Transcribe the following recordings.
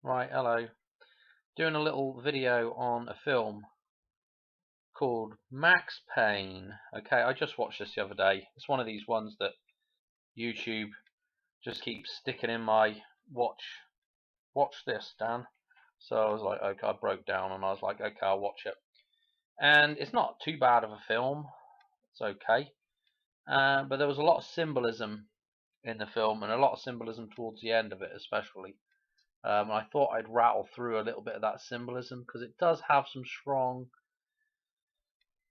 Right, hello. Doing a little video on a film called Max Payne. Okay, I just watched this the other day. It's one of these ones that YouTube just keeps sticking in my watch this, Dan. So I was like, okay, I broke down and I was like, okay, I'll watch it. And it's not too bad of a film. It's okay. But there was a lot of symbolism in the film and a lot of symbolism towards the end of it, especially. I thought I'd rattle through a little bit of that symbolism because it does have some strong,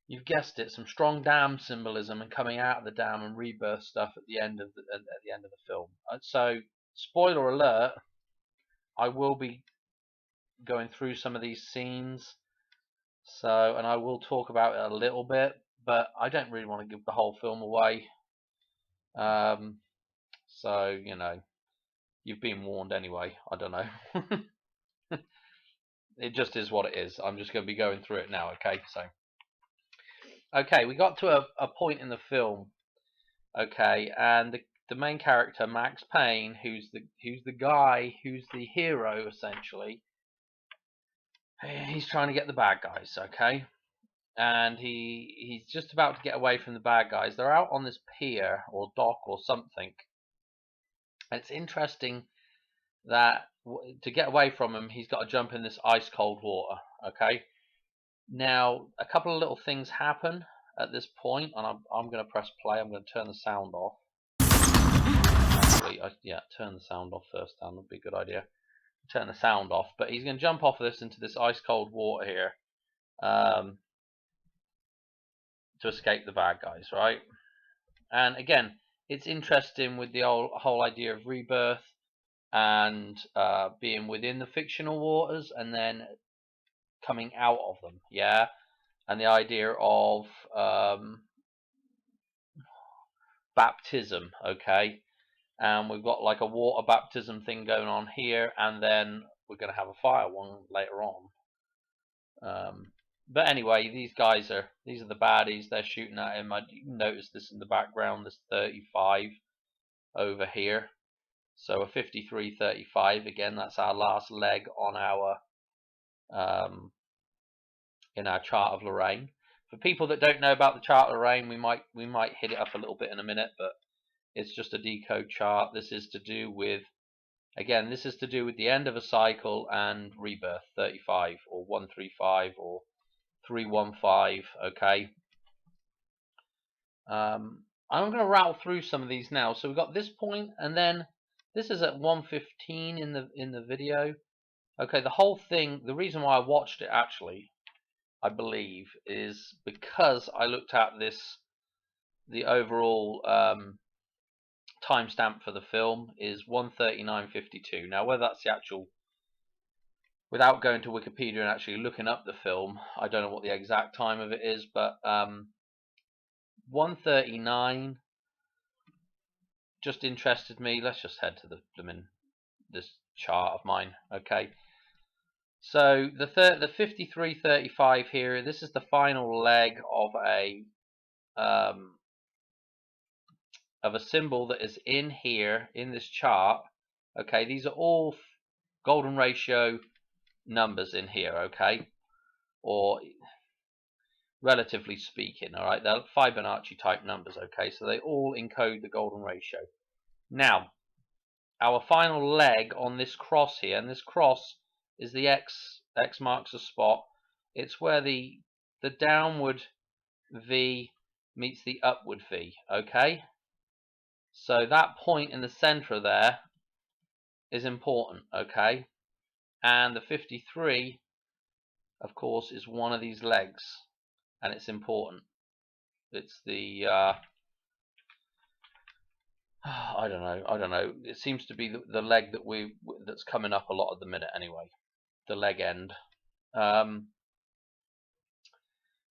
you've guessed it, some strong dam symbolism and coming out of the dam and rebirth stuff at the end of the film. So, spoiler alert, I will be going through some of these scenes. So, and I will talk about it a little bit, but I don't really want to give the whole film away. Um, so you've been warned anyway. I don't know. It just is what it is. I'm just going to be going through it now. Okay, we got to a point in the film. Okay, and the main character, Max Payne, who's the guy who's the hero essentially. He's trying to get the bad guys. Okay, and he's just about to get away from the bad guys. They're out on this pier or dock or something. And it's interesting that to get away from him, he's got to jump in this ice cold water. Okay. Now, a couple of little things happen at this point, and I'm going to press play. I'm going to turn the sound off. Actually, yeah, turn the sound off first. That would be a good idea. Turn the sound off. But he's going to jump off of this into this ice cold water here, to escape the bad guys, right? And again, it's interesting with the whole idea of rebirth and being within the fictional waters and then coming out of them, yeah, and the idea of baptism, okay, and we've got like a water baptism thing going on here, and then we're going to have a fire one later on. But anyway, these are the baddies. They're shooting at him. I noticed this in the background. This 35 over here. So a 53-35 again. That's our last leg on our in our chart of Lorraine. For people that don't know about the chart of Lorraine, we might hit it up a little bit in a minute, but it's just a decode chart. This is to do with, again, this is to do with the end of a cycle and rebirth, 35 or 135 or 315. Okay. I'm going to rattle through some of these now. So we've got this point, and then this is at 115 in the video. Okay, the whole thing. The reason why I watched it actually, I believe, is because I looked at the overall timestamp for the film is 1:39:52. Now, whether that's the actual, without going to Wikipedia and actually looking up the film, I don't know what the exact time of it is, but 1:39 just interested me. Let's just head to this chart of mine. Okay. So the 53:35 here. This is the final leg of a symbol that is in here in this chart. Okay, these are all golden ratio numbers in here. Okay, or relatively speaking. All right, they're Fibonacci type numbers. Okay, so they all encode the golden ratio. Now, our final leg on this cross here, and this cross is the X marks a spot. It's where the downward V meets the upward V, okay? So that point in the center there is important, okay? And the 53, of course, is one of these legs, and it's important. It's the I don't know. It seems to be the leg that's coming up a lot at the minute anyway. The leg end.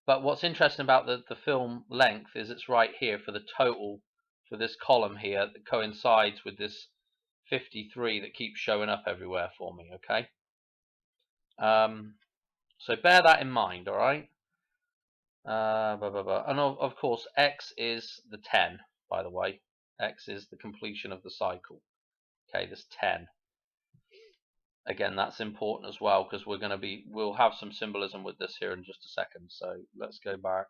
But what's interesting about the film length is it's right here for the total for this column here that coincides with this 53 that keeps showing up everywhere for me. Okay. So bear that in mind. All right. And of course, X is the 10. By the way, X is the completion of the cycle. Okay, this 10. again, that's important as well, because we'll have some symbolism with this here in just a second. So let's go back.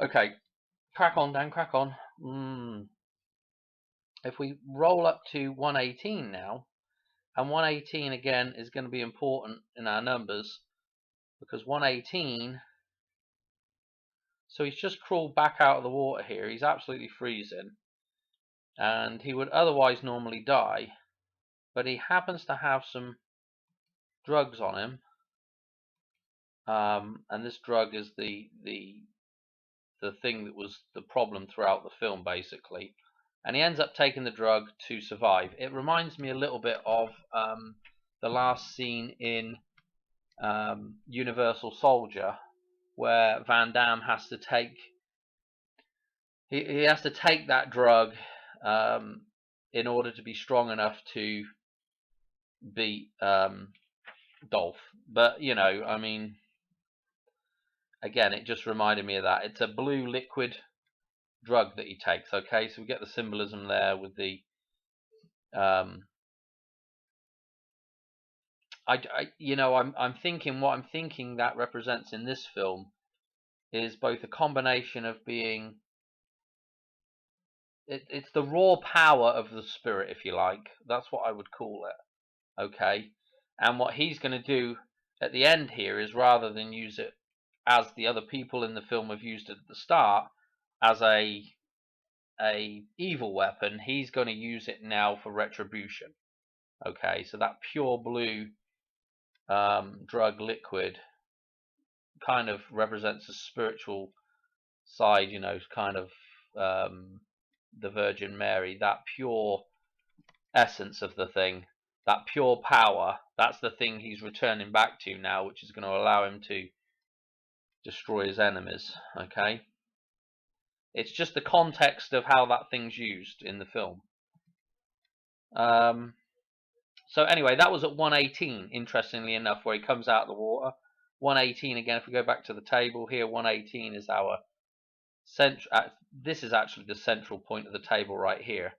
Okay, crack on, Dan, crack on. If we roll up to 118 now, and 118 again is going to be important in our numbers, because 118, so he's just crawled back out of the water here. He's absolutely freezing, and he would otherwise normally die, but he happens to have some drugs on him, and this drug is the thing that was the problem throughout the film, basically. And he ends up taking the drug to survive. It reminds me a little bit of the last scene in Universal Soldier, where Van Damme has to take he has to take that drug in order to be strong enough to beat Dolph. But you know, I mean, again, it just reminded me of that. It's a blue liquid drug that he takes. Okay, so we get the symbolism there with the I'm thinking what I'm thinking that represents in this film is both a combination of being it's the raw power of the spirit, if you like. That's what I would call it. Okay, and what he's going to do at the end here is, rather than use it as the other people in the film have used it at the start as a evil weapon, he's going to use it now for retribution. Okay, so that pure blue drug liquid kind of represents a spiritual side, you know, kind of the Virgin Mary, that pure essence of the thing, that pure power. That's the thing he's returning back to now, which is going to allow him to destroy his enemies. Okay, it's just the context of how that thing's used in the film. So anyway, that was at 118, interestingly enough, where he comes out of the water. 118 again, if we go back to the table here, 118 is our this is actually the central point of the table right here.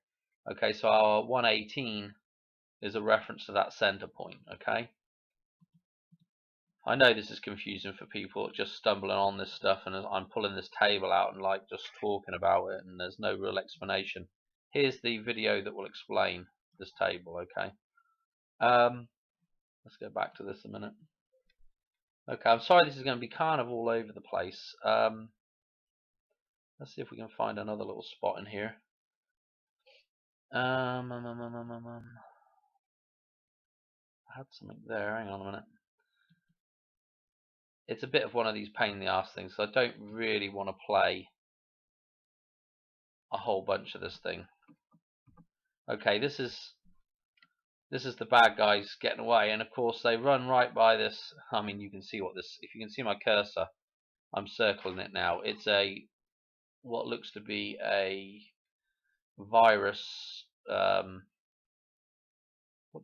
Okay, so our 118 is a reference to that center point. Okay, I know this is confusing for people just stumbling on this stuff, and I'm pulling this table out and like just talking about it, and there's no real explanation. Here's the video that will explain this table. Okay, let's go back to this a minute. Okay, I'm sorry this is going to be kind of all over the place. Let's see if we can find another little spot in here. I had something there. Hang on a minute. It's a bit of one of these pain in the ass things, so I don't really want to play a whole bunch of this thing. Okay, this is the bad guys getting away, and of course they run right by this. I mean, you can see what this. If you can see my cursor, I'm circling it now. It's what looks to be a virus. What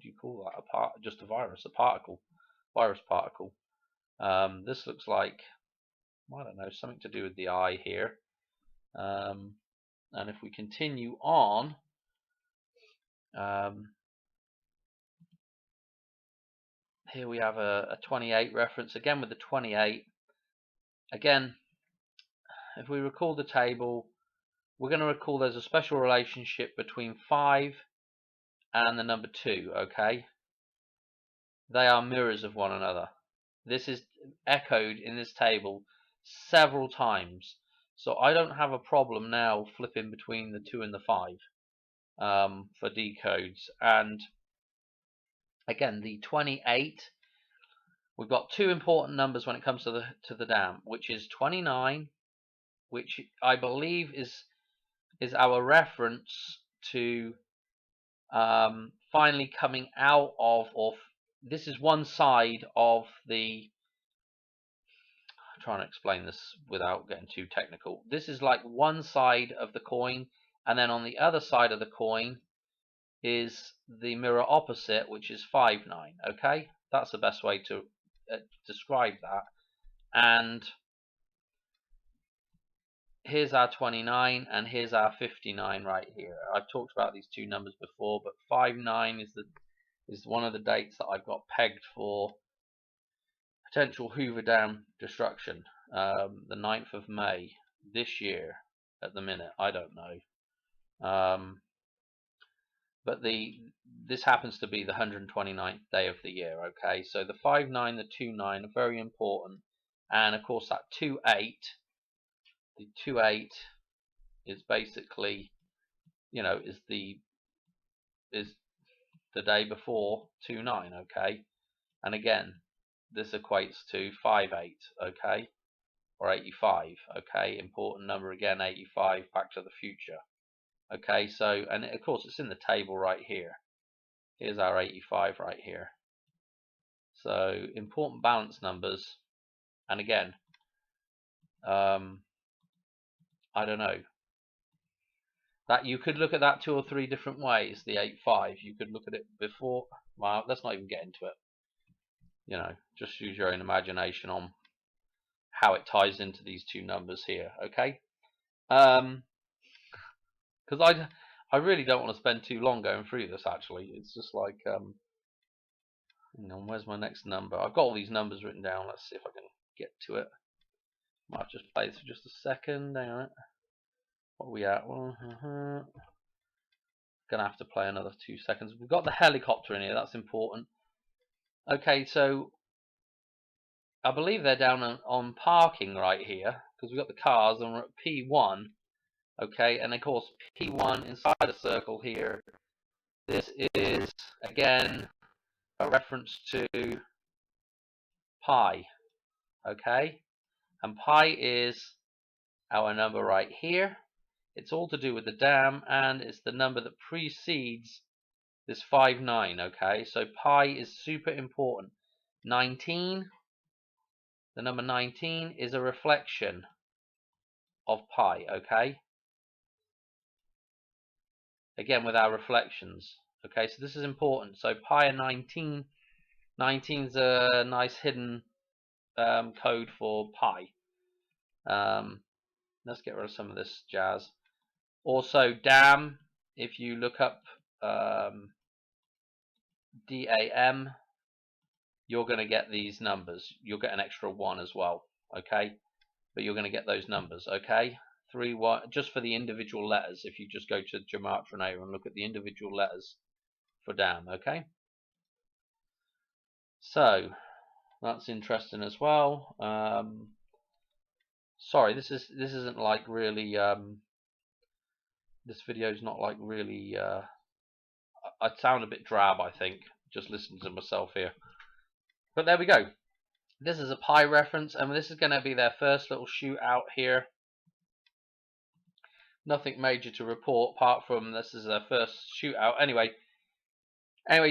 do you call that? Just a virus, a particle, virus particle. This looks like, I don't know, something to do with the eye here. And if we continue on, here we have a 28 reference again with the 28. Again, if we recall the table, we're going to recall there's a special relationship between 5 and the number 2. Okay, they are mirrors of one another. This is echoed in this table several times, so I don't have a problem now flipping between the 2 and the 5 for decodes. And again, the 28, we've got two important numbers when it comes to the dam, which is 29, which I believe is our reference to finally coming out of, or this is one side of the, I'm trying to explain this without getting too technical. This is like one side of the coin, and then on the other side of the coin is the mirror opposite, which is 5-9. Okay, that's the best way to describe that. And here's our 29 and here's our 59 right here. I've talked about these two numbers before, but 5-9 is is one of the dates that I've got pegged for potential Hoover Dam destruction. The 9th of May this year. At the minute, I don't know. But this happens to be the 129th day of the year. Okay, so the 5-9, the 2-9 are very important, and of course that 2-8, the 2-8 is basically, you know, is the day before 2-9. Okay, and again, this equates to 5-8. Okay, or 85. Okay, important number again, 85. Back to the Future. Okay, so, and of course it's in the table right here. Here's our 85 right here. So important balance numbers, and again, I don't know, that you could look at that 2 or 3 different ways. The 85, you could look at it before. Well, let's not even get into it. You know, just use your own imagination on how it ties into these two numbers here. Okay, because I really don't want to spend too long going through this. Actually, it's just like hang on, where's my next number? I've got all these numbers written down. Let's see if I can get to it. Might just play this for just a second. Hang on. What are we at? Well, gonna have to play another 2 seconds. We've got the helicopter in here. That's important. Okay, so I believe they're down on parking right here, because we've got the cars and we're at P1. Okay, and of course P1 inside a circle here. This is again a reference to pi. Okay, and pi is our number right here. It's all to do with the dam, and it's the number that precedes this 5-9. Okay, so pi is super important. 19, the number 19 is a reflection of pi. Okay, again with our reflections. Okay, so this is important. So pi and 19, 19 is a nice hidden code for pi. Let's get rid of some of this jazz. Also, dam, if you look up DAM, you're going to get these numbers. You'll get an extra 1 as well. Okay, but you're going to get those numbers. Okay, 3, 1, just for the individual letters. If you just go to Gematria and look at the individual letters for dam. Okay, so that's interesting as well. Sorry, this isn't like really. This video is not like really. I sound a bit drab, I think, just listening to myself here. But there we go. This is a pi reference, and this is going to be their first little shootout here. Nothing major to report apart from this is their first shootout. Anyway,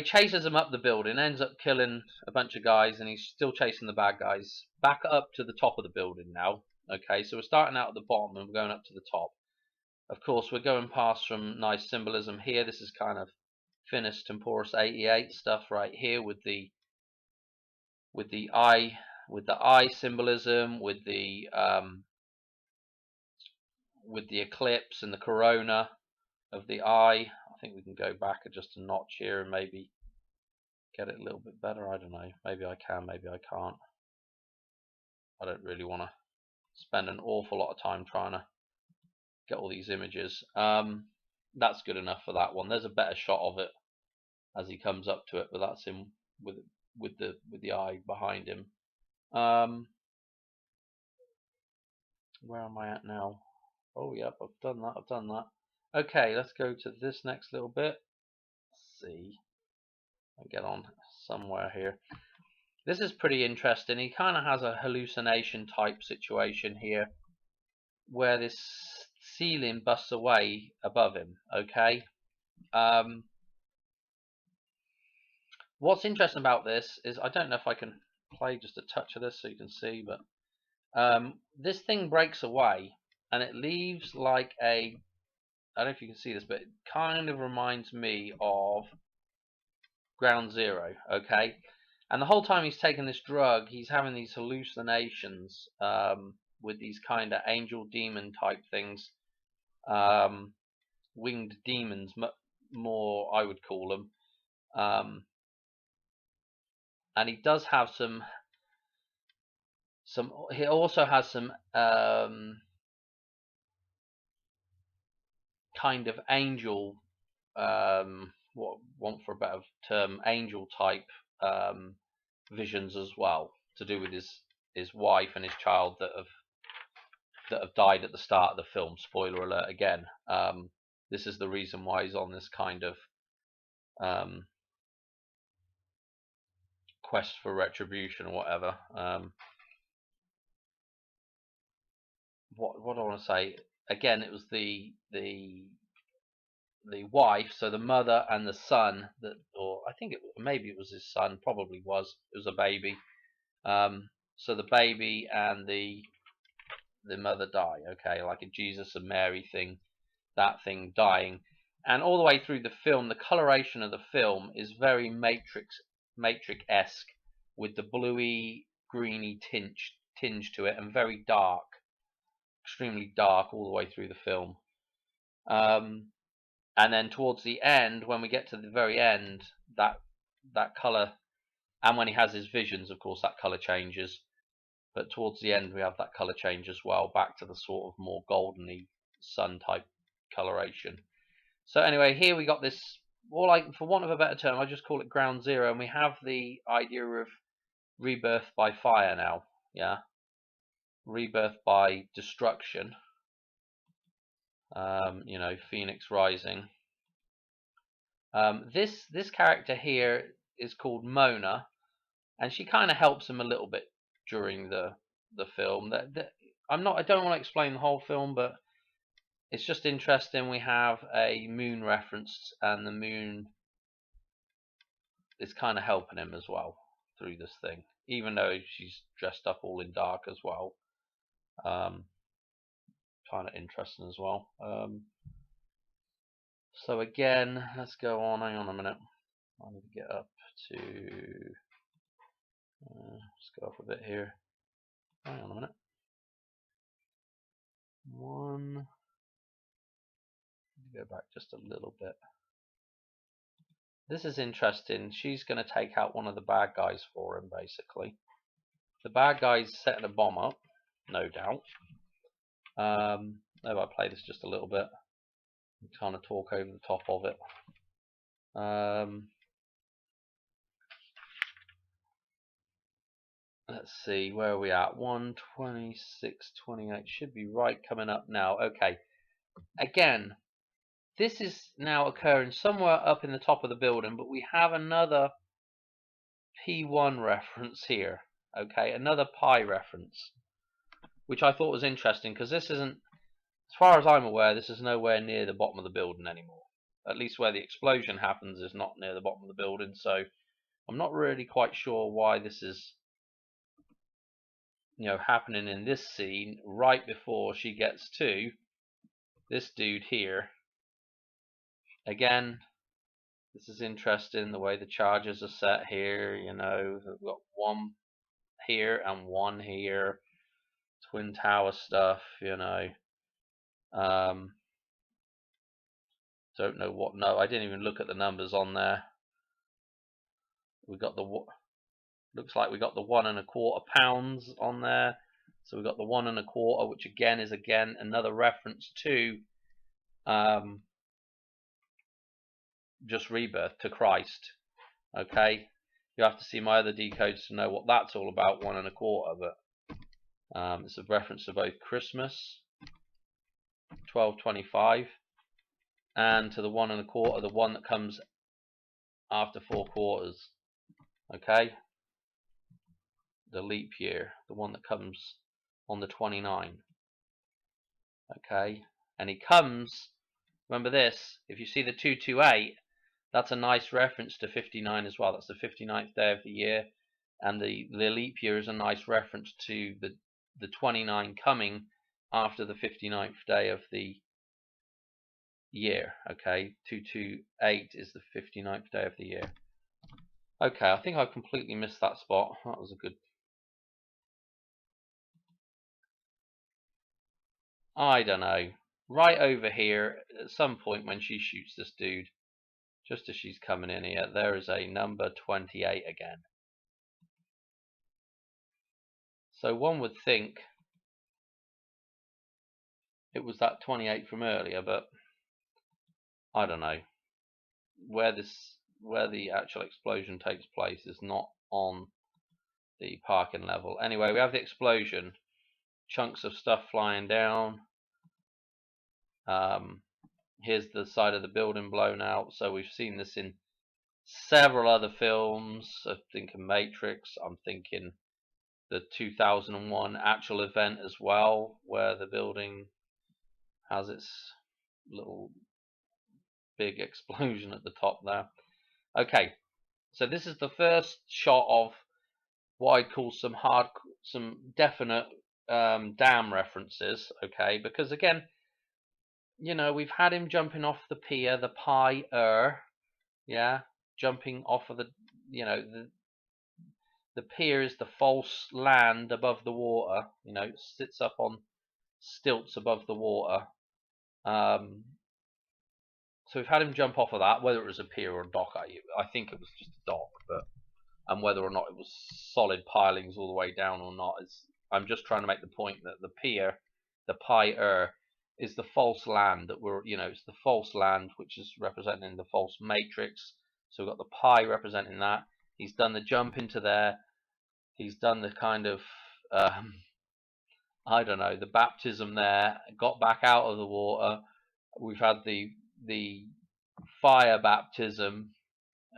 chases them up the building, ends up killing a bunch of guys, and he's still chasing the bad guys. Back up to the top of the building now. Okay, so we're starting out at the bottom and we're going up to the top. Of course, we're going past some nice symbolism here. This is kind of Finis Temporis 88 stuff right here with the eye symbolism, with the eclipse and the corona of the eye. I think we can go back just a notch here and maybe get it a little bit better. I don't know. Maybe I can, maybe I can't. I don't really want to spend an awful lot of time trying to get all these images. That's good enough for that one. There's a better shot of it as he comes up to it, but that's him with the eye behind him. Where am I at now? Oh, yep, I've done that. Okay, let's go to this next little bit. Let's see. I'll get on somewhere here. This is pretty interesting. He kind of has a hallucination type situation here, where this ceiling busts away above him. Okay. What's interesting about this is, I don't know if I can play just a touch of this so you can see, but this thing breaks away and it leaves like a, I don't know if you can see this, but it kind of reminds me of Ground Zero. Okay, and the whole time he's taking this drug, he's having these hallucinations with these kind of angel demon type things, winged demons, more I would call them. and he does have some. He also has some kind of angel, what want for a better term, angel type visions as well, to do with his wife and his child that have died at the start of the film. Spoiler alert again. This is the reason why he's on this kind of quest for retribution or whatever. What do I want to say? Again, it was the wife, so the mother and the son that, or I think maybe it was his son, probably was. It was a baby. So the baby and the mother die. Okay, like a Jesus and Mary thing. That thing dying, and all the way through the film, the coloration of the film is very Matrix-esque, with the bluey, greeny tinge to it, and very dark, extremely dark all the way through the film. And then towards the end, when we get to the very end, that color, and when he has his visions, of course, that color changes. But towards the end, we have that color change as well, back to the sort of more goldeny sun type coloration. So anyway, here we got this, or like, for want of a better term, I just call it ground zero, and we have the idea of rebirth by fire now. Yeah, rebirth by destruction. Phoenix rising. This character here is called Mona, and she kind of helps him a little bit during the film. I don't want to explain the whole film, but it's just interesting. We have a moon reference, and the moon is kind of helping him as well through this thing, even though she's dressed up all in dark as well. Kind of interesting as well. So again, let's go on. Hang on a minute. I need to get up to. Let's go up a bit here. Hang on a minute. Go back just a little bit. This is interesting. She's going to take out one of the bad guys for him, basically. The bad guy's setting a bomb up, no doubt. Maybe I play this just a little bit and kind of talk over the top of it. Let's see, where are we at? 1:26:28 should be right coming up now. Okay. Again, this is now occurring somewhere up in the top of the building, but we have another P1 reference here. Okay, another pi reference, which I thought was interesting, because this isn't, as far as I'm aware, this is nowhere near the bottom of the building anymore. At least where the explosion happens is not near the bottom of the building, so I'm not really quite sure why this is, happening in this scene right before she gets to this dude here. Again, this is interesting, the way the charges are set here. We've got one here and one here. Twin Tower stuff, Don't know what. No, I didn't even look at the numbers on there. We got looks like we got the 1 1/4 pounds on there. So we got the 1 1/4, which again is another reference to just rebirth, to Christ. Okay, you have to see my other decodes to know what that's all about. 1 1/4, but it's a reference to both Christmas 12/25 and to the 1 1/4, the one that comes after 4 quarters. Okay, the leap year, the one that comes on the 29. Okay, and he comes, remember this, if you see the 228, that's a nice reference to 59 as well. That's the 59th day of the year, and the leap year is a nice reference to the 29 coming after the 59th day of the year. Okay, 228 is the 59th day of the year. Okay, I think I completely missed that spot. That was a good. I don't know. Right over here, at some point when she shoots this dude, just as she's coming in here, there is a number 28 again. So one would think it was that 28 from earlier, but I don't know. Where the actual explosion takes place is not on the parking level. Anyway, we have the explosion, chunks of stuff flying down. Here's the side of the building blown out. So we've seen this in several other films. I'm thinking Matrix. I'm thinking the 2001 actual event as well, where the building has its little big explosion at the top there. Okay, so this is the first shot of what I'd call some definite dam references. Okay, because again, you know, we've had him jumping off the pier, the pier, yeah, jumping off of the, you know, the pier is the false land above the water. You know, it sits up on stilts above the water. So we've had him jump off of that, whether it was a pier or a dock. I think it was just a dock, but and whether or not it was solid pilings all the way down or not is. I'm just trying to make the point that the pier, the pier, is the false land that we're, you know, it's the false land which is representing the false matrix. So we've got the pi representing that. He's done the jump into there. He's done the kind of I don't know, the baptism there. Got back out of the water. We've had the fire baptism,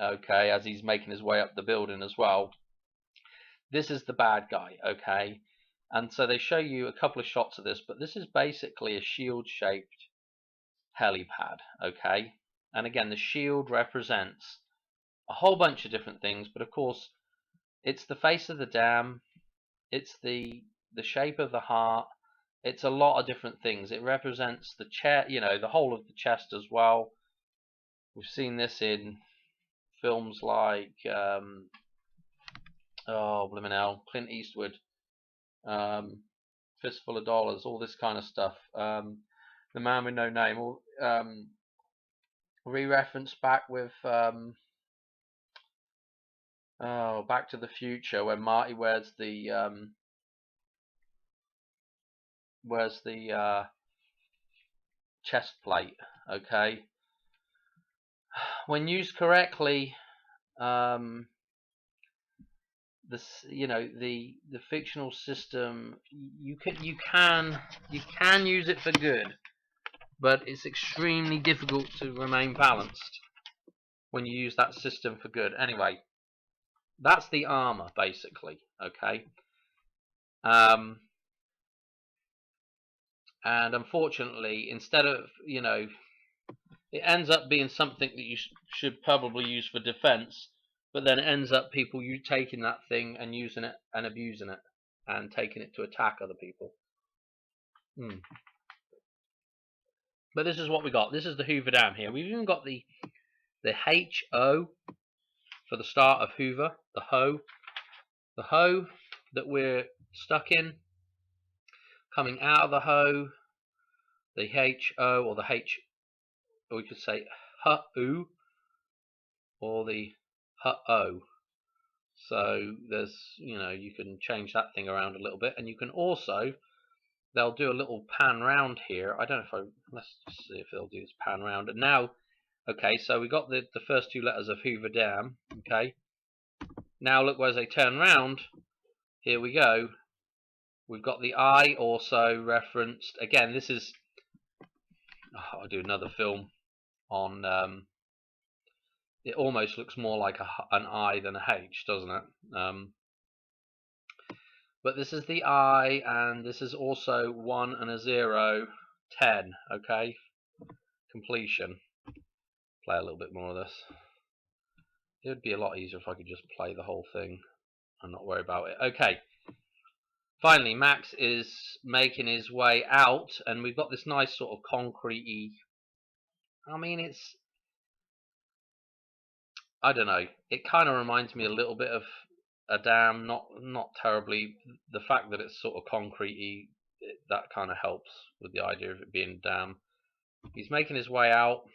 okay, as he's making his way up the building as well. This is the bad guy, okay, and so they show you a couple of shots of this, but this is basically a shield shaped helipad, okay, and again the shield represents a whole bunch of different things, but of course it's the face of the dam, it's the shape of the heart, it's a lot of different things. It represents the chest, you know, the whole of the chest as well. We've seen this in films like blimmin' hell, Clint Eastwood, Fistful of Dollars, all this kind of stuff. The Man with No Name, or re-reference back with Back to the Future, when Marty wears the chest plate. Okay, when used correctly, you know, the fictional system, you can use it for good, but it's extremely difficult to remain balanced when you use that system for good. Anyway, that's the armor basically, okay. And unfortunately, instead of, you know, it ends up being something that you should probably use for defense, but then it ends up people you taking that thing and using it and abusing it and taking it to attack other people. But this is what we got. This is the Hoover Dam here. We've even got the HO for the start of Hoover, the hoe that we're stuck in, coming out of the hoe, the HO, or the H, or we could say HU, or the HO. So there's, you know, you can change that thing around a little bit, and you can also, they'll do a little pan round here. I don't know if let's just see if they'll do this pan round. And now, okay, so we got the first two letters of Hoover Dam, okay. Now look, as they turn round, here we go. We've got the I also referenced. Again, this is, I'll do another film on, it almost looks more like an I than a H, doesn't it? But this is the I, and this is also 1 and a 0, 10, okay? Completion. Play a little bit more of this. It would be a lot easier if I could just play the whole thing and not worry about it. Okay. Finally, Max is making his way out, and we've got this nice sort of concrete-y, I mean, it's, I don't know, it kind of reminds me a little bit of a dam, not terribly. The fact that it's sort of concrete-y, that kind of helps with the idea of it being a dam. He's making his way out.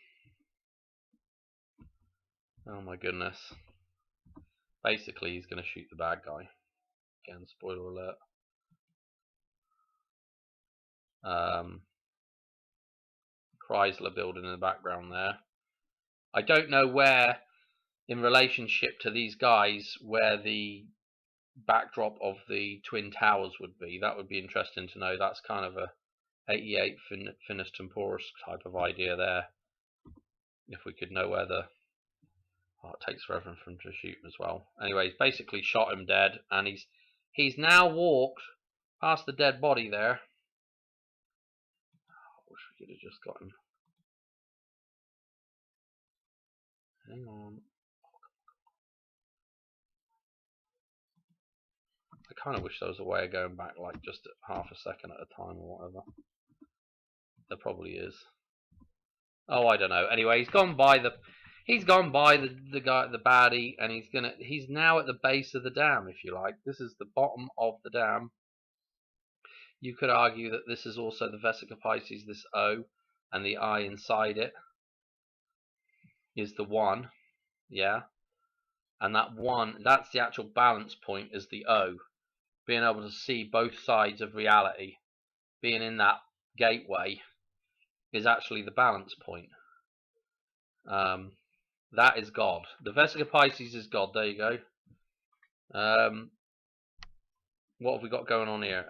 Oh my goodness. Basically, he's going to shoot the bad guy. Again, spoiler alert. Chrysler building in the background there. I don't know where, in relationship to these guys, where the backdrop of the Twin Towers would be. That would be interesting to know. That's kind of a 88 Finis Temporis type of idea there. If we could know where the... Oh, it takes forever for him to shoot him as well. Anyway, he's basically shot him dead, and he's now walked past the dead body there. I wish we could have just got him. Hang on. I kind of wish there was a way of going back, like just half a second at a time or whatever. There probably is. Oh, I don't know. Anyway, he's gone by the guy, the baddie, and he's now at the base of the dam, if you like. This is the bottom of the dam. You could argue that this is also the Vesica Pisces, this O, and the I inside it is the 1, yeah? And that 1, that's the actual balance point, is the O. Being able to see both sides of reality, being in that gateway, is actually the balance point. That is God. The Vesica Pisces is God. There you go. What have we got going on here?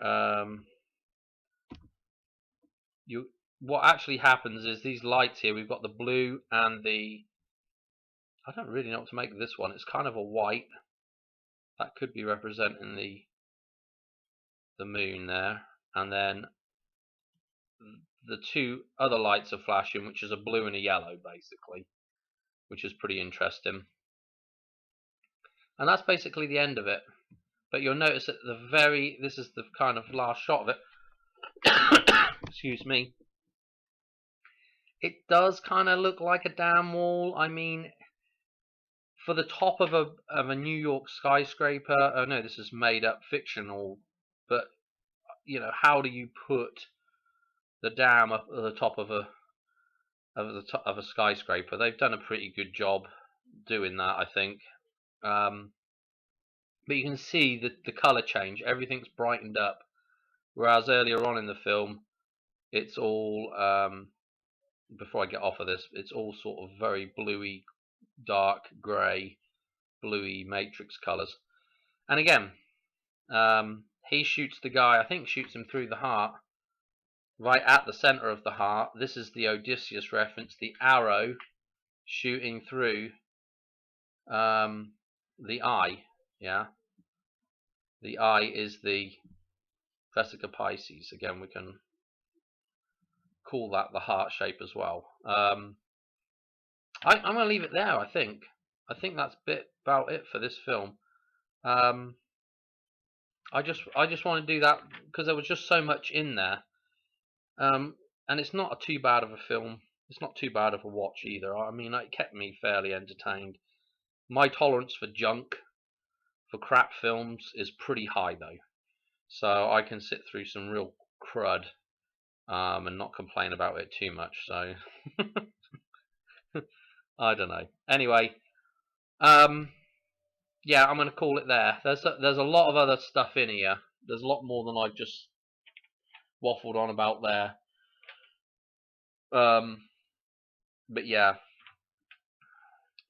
What actually happens is these lights here, we've got the blue and the... I don't really know what to make of this one. It's kind of a white. That could be representing the moon there. And then the two other lights are flashing, which is a blue and a yellow, basically, which is pretty interesting. And that's basically the end of it. But you'll notice that this is the kind of last shot of it. Excuse me. It does kind of look like a dam wall. I mean, for the top of a New York skyscraper. Oh no, this is made up fictional. But you know, how do you put the dam up at the top of a skyscraper? They've done a pretty good job doing that, I think. But you can see the color change. Everything's brightened up, whereas earlier on in the film, it's all before I get off of this, it's all sort of very bluey, dark grey, bluey matrix colors. And again, he shoots the guy, I think shoots him through the heart, right at the center of the heart. This is the Odysseus reference, the arrow shooting through the eye. Yeah, the eye is the Vesica Pisces. Again, we can call that the heart shape as well. I'm going to leave it there. I think that's about it for this film. I just want to do that because there was just so much in there, and it's not too bad of a film. It's not too bad of a watch either. I mean, it kept me fairly entertained. My tolerance for junk, for crap films, is pretty high though, so I can sit through some real crud and not complain about it too much. So I don't know. Anyway, yeah, I'm going to call it there. There's a lot of other stuff in here. There's a lot more than I've just waffled on about there. But yeah,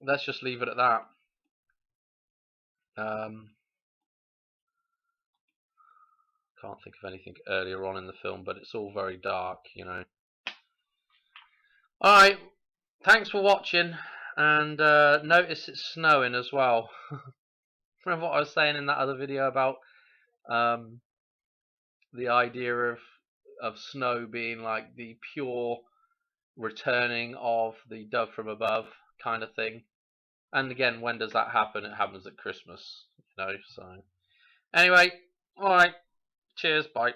let's just leave it at that. Can't think of anything earlier on in the film, but it's all very dark, you know. Alright, thanks for watching, and notice it's snowing as well. Remember what I was saying in that other video about the idea of snow being like the pure returning of the dove from above kind of thing? And again, when does that happen? It happens at Christmas, you know. So anyway, alright, cheers, bye.